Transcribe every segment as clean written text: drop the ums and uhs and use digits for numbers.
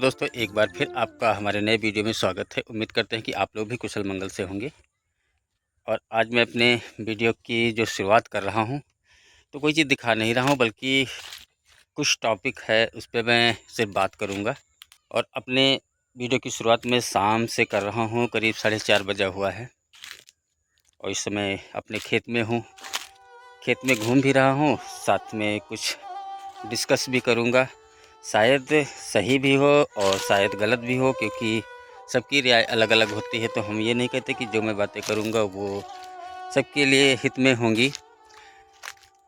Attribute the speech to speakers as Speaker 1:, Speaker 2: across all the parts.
Speaker 1: दोस्तों, एक बार फिर आपका हमारे नए वीडियो में स्वागत है। उम्मीद करते हैं कि आप लोग भी कुशल मंगल से होंगे। और आज मैं अपने वीडियो की जो शुरुआत कर रहा हूं, तो कोई चीज़ दिखा नहीं रहा हूं, बल्कि कुछ टॉपिक है उस पर मैं सिर्फ बात करूंगा। और अपने वीडियो की शुरुआत में शाम से कर रहा हूं, करीब 4:30 बजा हुआ है। और इस समय अपने खेत में हूँ, खेत में घूम भी रहा हूँ, साथ में कुछ डिस्कस भी करूँगा। शायद सही भी हो और शायद गलत भी हो, क्योंकि सबकी राय अलग अलग होती है। तो हम ये नहीं कहते कि जो मैं बातें करूँगा वो सबके लिए हित में होंगी।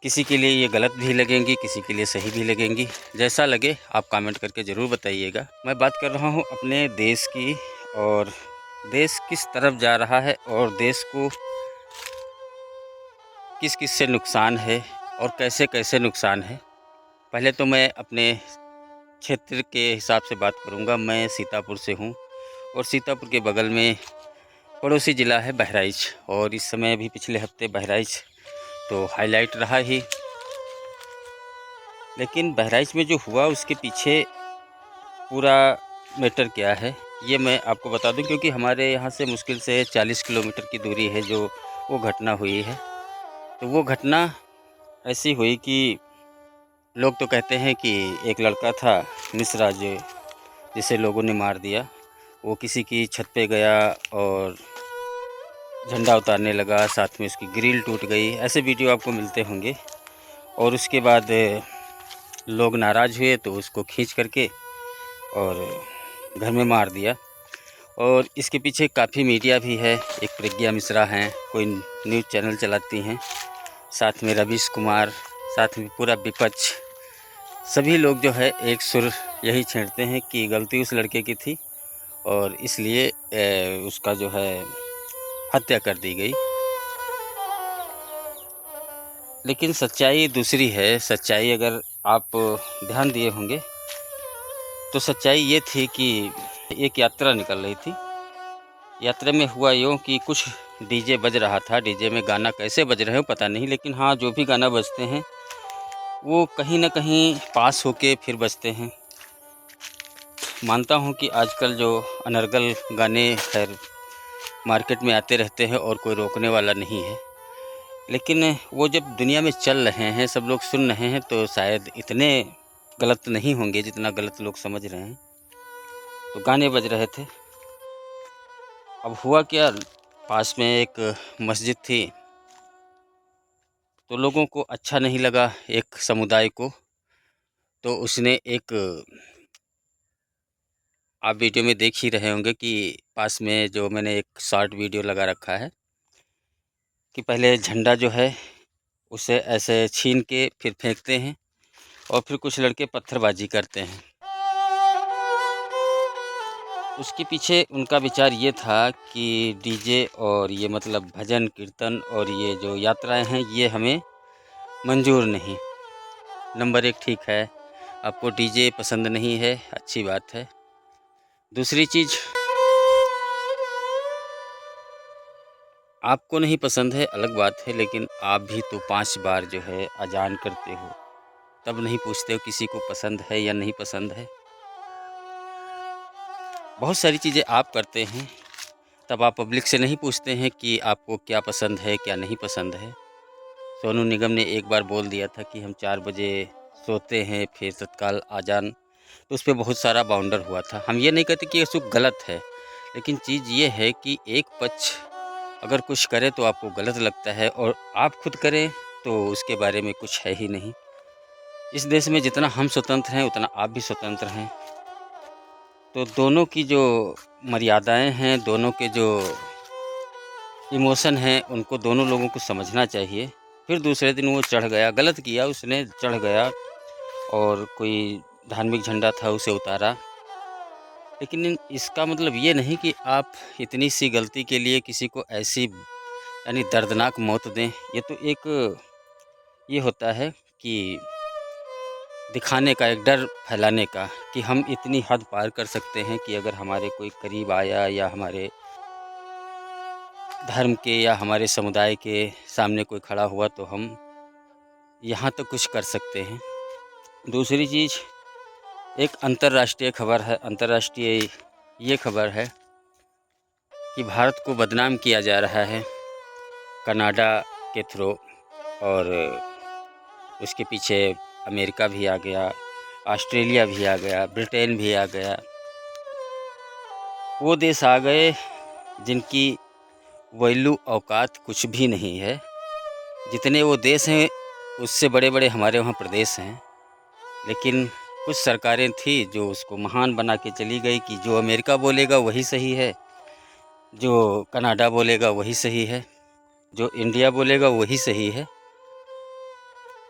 Speaker 1: किसी के लिए ये गलत भी लगेंगी, किसी के लिए सही भी लगेंगी। जैसा लगे आप कमेंट करके ज़रूर बताइएगा। मैं बात कर रहा हूँ अपने देश की, और देश किस तरफ जा रहा है और देश को किस किस से नुकसान है और कैसे कैसे नुकसान है। पहले तो मैं अपने क्षेत्र के हिसाब से बात करूंगा। मैं सीतापुर से हूं, और सीतापुर के बगल में पड़ोसी ज़िला है बहराइच। और इस समय भी पिछले हफ्ते बहराइच तो हाईलाइट रहा ही। लेकिन बहराइच में जो हुआ उसके पीछे पूरा मैटर क्या है, ये मैं आपको बता दूं, क्योंकि हमारे यहाँ से मुश्किल से 40 किलोमीटर की दूरी है जो वो घटना हुई है। तो वो घटना ऐसी हुई कि लोग तो कहते हैं कि एक लड़का था मिश्रा, जिसे लोगों ने मार दिया। वो किसी की छत पे गया और झंडा उतारने लगा, साथ में उसकी ग्रिल टूट गई। ऐसे वीडियो आपको मिलते होंगे। और उसके बाद लोग नाराज़ हुए तो उसको खींच करके और घर में मार दिया। और इसके पीछे काफ़ी मीडिया भी है। एक प्रज्ञा मिश्रा हैं, कोई न्यूज़ चैनल चलाती हैं, साथ में रवीश कुमार, साथ में पूरा विपक्ष, सभी लोग जो है एक सुर यही छेड़ते हैं कि गलती उस लड़के की थी और इसलिए उसका जो है हत्या कर दी गई। लेकिन सच्चाई दूसरी है। सच्चाई अगर आप ध्यान दिए होंगे तो सच्चाई ये थी कि एक यात्रा निकल रही थी। यात्रा में हुआ यूँ कि कुछ डीजे बज रहा था। डीजे में गाना कैसे बज रहे हो पता नहीं, लेकिन हाँ, जो भी गाना बजते हैं वो कहीं ना कहीं पास होके फिर बजते हैं। मानता हूँ कि आजकल जो अनर्गल गाने खैर मार्केट में आते रहते हैं और कोई रोकने वाला नहीं है, लेकिन वो जब दुनिया में चल रहे हैं, सब लोग सुन रहे हैं, तो शायद इतने गलत नहीं होंगे जितना गलत लोग समझ रहे हैं। तो गाने बज रहे थे। अब हुआ क्या, पास में एक मस्जिद थी, तो लोगों को अच्छा नहीं लगा, एक समुदाय को। तो उसने एक, आप वीडियो में देख ही रहे होंगे कि पास में जो मैंने एक शॉर्ट वीडियो लगा रखा है कि पहले झंडा जो है उसे ऐसे छीन के फिर फेंकते हैं, और फिर कुछ लड़के पत्थरबाजी करते हैं। उसके पीछे उनका विचार ये था कि डीजे और ये मतलब भजन कीर्तन और ये जो यात्राएं हैं ये हमें मंजूर नहीं। नंबर एक, ठीक है, आपको डीजे पसंद नहीं है, अच्छी बात है। दूसरी चीज़, आपको नहीं पसंद है अलग बात है, लेकिन आप भी तो 5 बार जो है अजान करते हो, तब नहीं पूछते हो किसी को पसंद है या नहीं पसंद है। बहुत सारी चीज़ें आप करते हैं, तब आप पब्लिक से नहीं पूछते हैं कि आपको क्या पसंद है क्या नहीं पसंद है। सोनू निगम ने एक बार बोल दिया था कि हम 4 बजे सोते हैं फिर तत्काल अजान, तो उस पर बहुत सारा बाउंडर हुआ था। हम ये नहीं कहते कि ये सब गलत है, लेकिन चीज़ ये है कि एक पक्ष अगर कुछ करे तो आपको गलत लगता है, और आप खुद करें तो उसके बारे में कुछ है ही नहीं। इस देश में जितना हम स्वतंत्र हैं उतना आप भी स्वतंत्र हैं। तो दोनों की जो मर्यादाएं हैं, दोनों के जो इमोशन हैं, उनको दोनों लोगों को समझना चाहिए। फिर दूसरे दिन वो चढ़ गया, गलत किया उसने, चढ़ गया और कोई धार्मिक झंडा था उसे उतारा। लेकिन इसका मतलब ये नहीं कि आप इतनी सी गलती के लिए किसी को ऐसी यानी दर्दनाक मौत दें। ये तो एक ये होता है कि दिखाने का, एक डर फैलाने का, कि हम इतनी हद पार कर सकते हैं कि अगर हमारे कोई करीब आया या हमारे धर्म के या हमारे समुदाय के सामने कोई खड़ा हुआ तो हम यहाँ तो कुछ कर सकते हैं। दूसरी चीज़, एक अंतर्राष्ट्रीय खबर है, अंतर्राष्ट्रीय ये खबर है कि भारत को बदनाम किया जा रहा है कनाडा के थ्रू, और उसके पीछे अमेरिका भी आ गया, ऑस्ट्रेलिया भी आ गया, ब्रिटेन भी आ गया। वो देश आ गए जिनकी वैल्यू औकात कुछ भी नहीं है। जितने वो देश हैं उससे बड़े बड़े हमारे वहाँ प्रदेश हैं, लेकिन कुछ सरकारें थी जो उसको महान बना के चली गई कि जो अमेरिका बोलेगा वही सही है, जो कनाडा बोलेगा वही सही है, जो इंडिया बोलेगा वही सही है।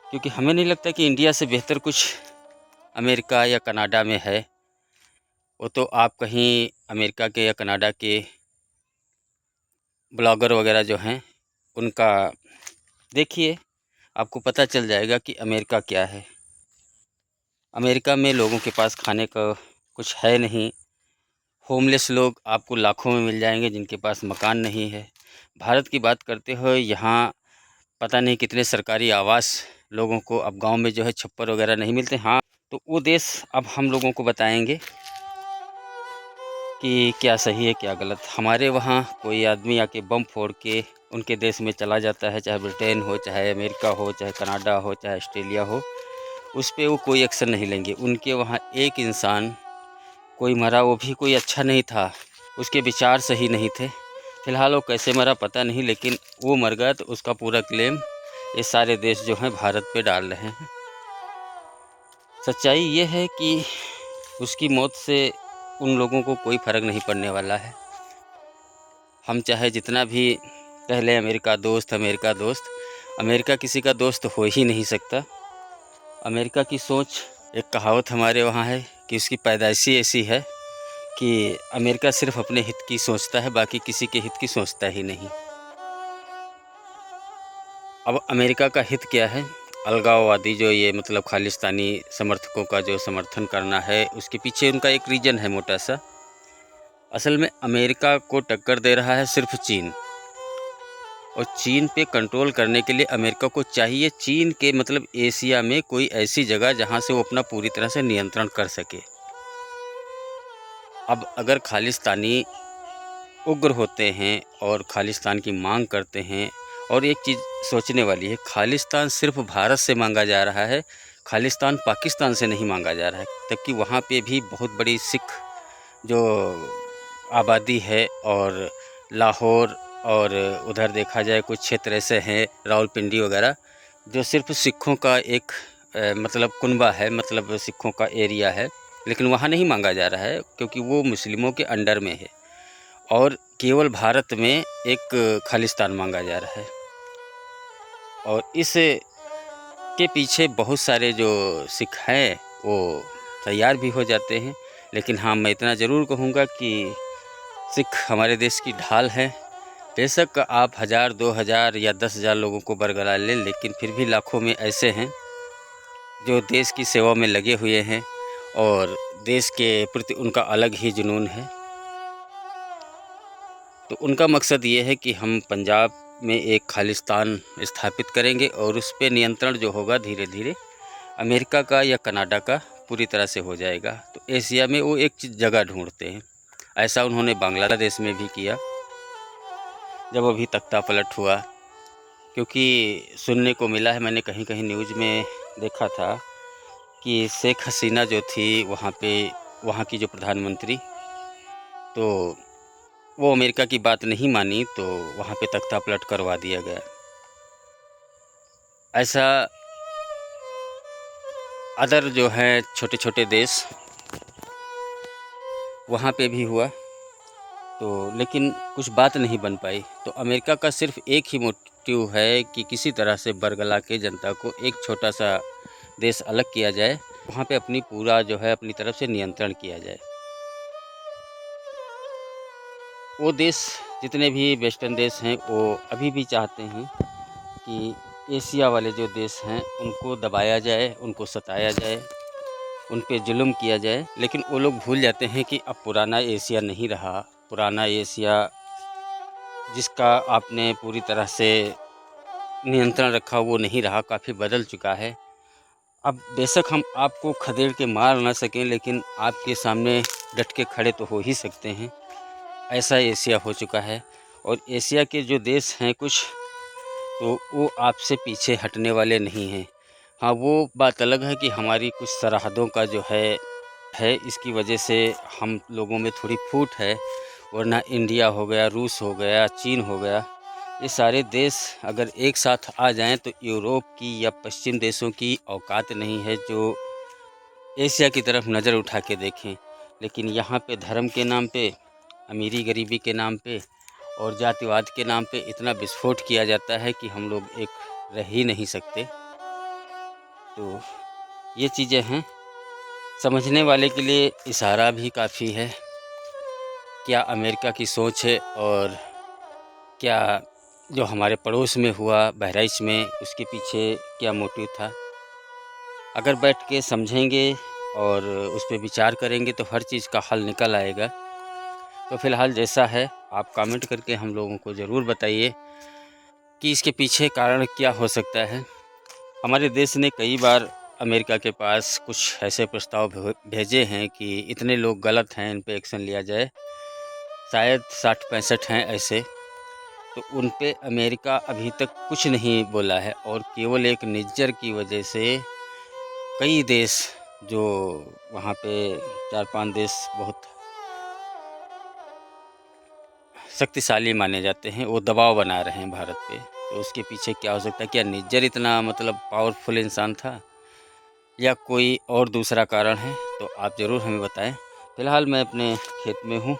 Speaker 1: क्योंकि हमें नहीं लगता कि इंडिया से बेहतर कुछ अमेरिका या कनाडा में है। वो तो आप कहीं अमेरिका के या कनाडा के ब्लॉगर वगैरह जो हैं उनका देखिए, आपको पता चल जाएगा कि अमेरिका क्या है। अमेरिका में लोगों के पास खाने का कुछ है नहीं। होमलेस लोग आपको लाखों में मिल जाएंगे जिनके पास मकान नहीं है। भारत की बात करते हो, यहाँ पता नहीं कितने सरकारी आवास लोगों को अब गांव में जो है छप्पर वगैरह नहीं मिलते। हाँ, तो वो देश अब हम लोगों को बताएंगे कि क्या सही है क्या गलत। हमारे वहाँ कोई आदमी आके बम फोड़ के उनके देश में चला जाता है, चाहे ब्रिटेन हो, चाहे अमेरिका हो, चाहे कनाडा हो, चाहे ऑस्ट्रेलिया हो, उस पर वो कोई एक्शन नहीं लेंगे। उनके वहाँ एक इंसान कोई मरा, वो भी कोई अच्छा नहीं था, उसके विचार सही नहीं थे। फ़िलहाल वो कैसे मरा पता नहीं, लेकिन वो मर गया तो उसका पूरा क्लेम ये सारे देश जो हैं भारत पे डाल रहे हैं। सच्चाई ये है कि उसकी मौत से उन लोगों को कोई फ़र्क नहीं पड़ने वाला है। हम चाहे जितना भी कह लें अमेरिका दोस्त, अमेरिका दोस्त, अमेरिका किसी का दोस्त हो ही नहीं सकता। अमेरिका की सोच, एक कहावत हमारे वहाँ है कि उसकी पैदाइशी ऐसी है कि अमेरिका सिर्फ अपने हित की सोचता है, बाकी किसी के हित की सोचता ही नहीं। अब अमेरिका का हित क्या है? अलगाववादी जो ये मतलब खालिस्तानी समर्थकों का जो समर्थन करना है, उसके पीछे उनका एक रीज़न है मोटा सा। असल में अमेरिका को टक्कर दे रहा है सिर्फ चीन, और चीन पे कंट्रोल करने के लिए अमेरिका को चाहिए चीन के मतलब एशिया में कोई ऐसी जगह जहाँ से वो अपना पूरी तरह से नियंत्रण कर सके। अब अगर खालिस्तानी उग्र होते हैं और खालिस्तान की मांग करते हैं, और एक चीज़ सोचने वाली है, खालिस्तान सिर्फ भारत से मांगा जा रहा है, खालिस्तान पाकिस्तान से नहीं मांगा जा रहा है। तबकि वहाँ पे भी बहुत बड़ी सिख जो आबादी है, और लाहौर और उधर देखा जाए कुछ क्षेत्र ऐसे हैं रावलपिंडी वगैरह, जो सिर्फ सिखों का एक मतलब कुनबा है, मतलब सिखों का एरिया है, लेकिन वहाँ नहीं मांगा जा रहा है क्योंकि वो मुस्लिमों के अंडर में है। और केवल भारत में एक खालिस्तान मांगा जा रहा है, और इस के पीछे बहुत सारे जो सिख हैं वो तैयार भी हो जाते हैं। लेकिन हाँ, मैं इतना ज़रूर कहूँगा कि सिख हमारे देश की ढाल है। बेशक आप 1000, 2000 या 10,000 लोगों को बरगला लें, लेकिन फिर भी लाखों में ऐसे हैं जो देश की सेवा में लगे हुए हैं, और देश के प्रति उनका अलग ही जुनून है। तो उनका मकसद ये है कि हम पंजाब में एक खालिस्तान स्थापित करेंगे, और उस पर नियंत्रण जो होगा धीरे धीरे अमेरिका का या कनाडा का पूरी तरह से हो जाएगा। तो एशिया में वो एक जगह ढूंढते हैं। ऐसा उन्होंने बांग्लादेश में भी किया जब अभी तख्ता पलट हुआ। क्योंकि सुनने को मिला है, मैंने कहीं कहीं न्यूज़ में देखा था कि शेख हसीना जो थी वहाँ पे, वहाँ की जो प्रधानमंत्री, तो वो अमेरिका की बात नहीं मानी, तो वहाँ पे तख्ता पलट करवा दिया गया। ऐसा अदर जो हैं छोटे छोटे देश, वहाँ पे भी हुआ, तो लेकिन कुछ बात नहीं बन पाई। तो अमेरिका का सिर्फ एक ही मोटिव है कि किसी तरह से बरगला के जनता को एक छोटा सा देश अलग किया जाए, वहाँ पे अपनी पूरा जो है अपनी तरफ से नियंत्रण किया जाए। वो देश जितने भी वेस्टर्न देश हैं वो अभी भी चाहते हैं कि एशिया वाले जो देश हैं उनको दबाया जाए, उनको सताया जाए, उन पे जुल्म किया जाए। लेकिन वो लोग भूल जाते हैं कि अब पुराना एशिया नहीं रहा। पुराना एशिया जिसका आपने पूरी तरह से नियंत्रण रखा वो नहीं रहा, काफ़ी बदल चुका है। अब बेशक हम आपको खदेड़ के मार ना सकें, लेकिन आपके सामने डट के खड़े तो हो ही सकते हैं। ऐसा एशिया हो चुका है। और एशिया के जो देश हैं कुछ, तो वो आपसे पीछे हटने वाले नहीं हैं। हाँ, वो बात अलग है कि हमारी कुछ सरहदों का जो है इसकी वजह से हम लोगों में थोड़ी फूट है, वरना इंडिया हो गया, रूस हो गया, चीन हो गया, ये सारे देश अगर एक साथ आ जाएं तो यूरोप की या पश्चिम देशों की औकात नहीं है जो एशिया की तरफ नज़र उठा के देखें। लेकिन यहाँ पे धर्म के नाम पे, अमीरी गरीबी के नाम पे और जातिवाद के नाम पे इतना विस्फोट किया जाता है कि हम लोग एक रह ही नहीं सकते। तो ये चीज़ें हैं, समझने वाले के लिए इशारा भी काफ़ी है। क्या अमेरिका की सोच है और क्या जो हमारे पड़ोस में हुआ बहराइच में, उसके पीछे क्या मोटिव था। अगर बैठ के समझेंगे और उस पर विचार करेंगे तो हर चीज़ का हल निकल आएगा। तो फ़िलहाल जैसा है आप कमेंट करके हम लोगों को ज़रूर बताइए कि इसके पीछे कारण क्या हो सकता है। हमारे देश ने कई बार अमेरिका के पास कुछ ऐसे प्रस्ताव भेजे हैं कि इतने लोग गलत हैं, इन पे एक्शन लिया जाए। शायद 60-65 हैं ऐसे, तो उन पे अमेरिका अभी तक कुछ नहीं बोला है। और केवल एक निज्जर की वजह से कई देश, जो वहाँ पे 4-5 देश बहुत शक्तिशाली माने जाते हैं, वो दबाव बना रहे हैं भारत पे। तो उसके पीछे क्या हो सकता है? क्या निज्जर इतना मतलब पावरफुल इंसान था या कोई और दूसरा कारण है? तो आप ज़रूर हमें बताएं। फ़िलहाल मैं अपने खेत में हूँ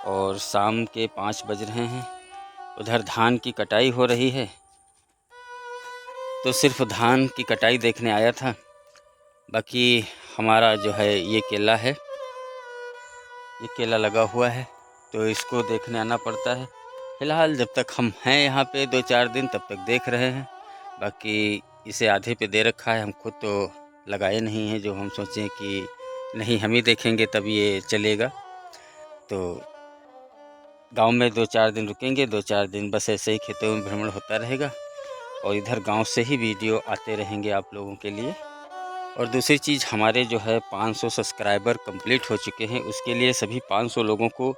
Speaker 1: और शाम के 5 बज रहे हैं। उधर धान की कटाई हो रही है, तो सिर्फ धान की कटाई देखने आया था। बाकी हमारा जो है ये केला है, ये केला लगा हुआ है, तो इसको देखने आना पड़ता है। फ़िलहाल जब तक हम हैं यहाँ पे 2-4 दिन, तब तक देख रहे हैं। बाकी इसे आधे पे दे रखा है, हम खुद तो लगाए नहीं हैं जो हम सोचें कि नहीं हम ही देखेंगे तब ये चलेगा। तो गांव में 2-4 दिन रुकेंगे, 2-4 दिन बस ऐसे ही खेतों में भ्रमण होता रहेगा और इधर गांव से ही वीडियो आते रहेंगे आप लोगों के लिए। और दूसरी चीज़, हमारे जो है 500 सब्सक्राइबर कंप्लीट हो चुके हैं, उसके लिए सभी 500 लोगों को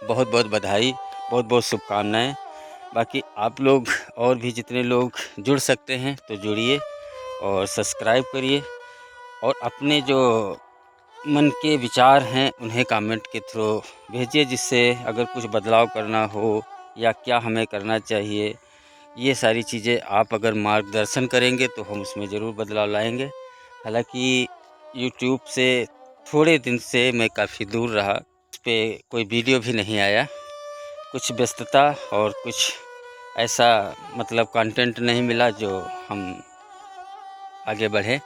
Speaker 1: बहुत बहुत बधाई, बहुत बहुत शुभकामनाएं। बाकी आप लोग और भी जितने लोग जुड़ सकते हैं तो जुड़िए और सब्सक्राइब करिए और अपने जो मन के विचार हैं उन्हें कमेंट के थ्रू भेजिए, जिससे अगर कुछ बदलाव करना हो या क्या हमें करना चाहिए, ये सारी चीज़ें आप अगर मार्गदर्शन करेंगे तो हम उसमें ज़रूर बदलाव लाएंगे। हालांकि यूट्यूब से थोड़े दिन से मैं काफ़ी दूर रहा, उस पर कोई वीडियो भी नहीं आया, कुछ व्यस्तता और कुछ ऐसा मतलब कंटेंट नहीं मिला जो हम आगे बढ़े।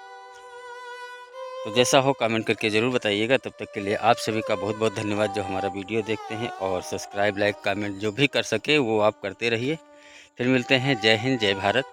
Speaker 1: तो जैसा हो कमेंट करके ज़रूर बताइएगा। तब तक के लिए आप सभी का बहुत बहुत धन्यवाद जो हमारा वीडियो देखते हैं, और सब्सक्राइब, लाइक, कमेंट जो भी कर सके वो आप करते रहिए। फिर मिलते हैं। जय हिंद, जय भारत।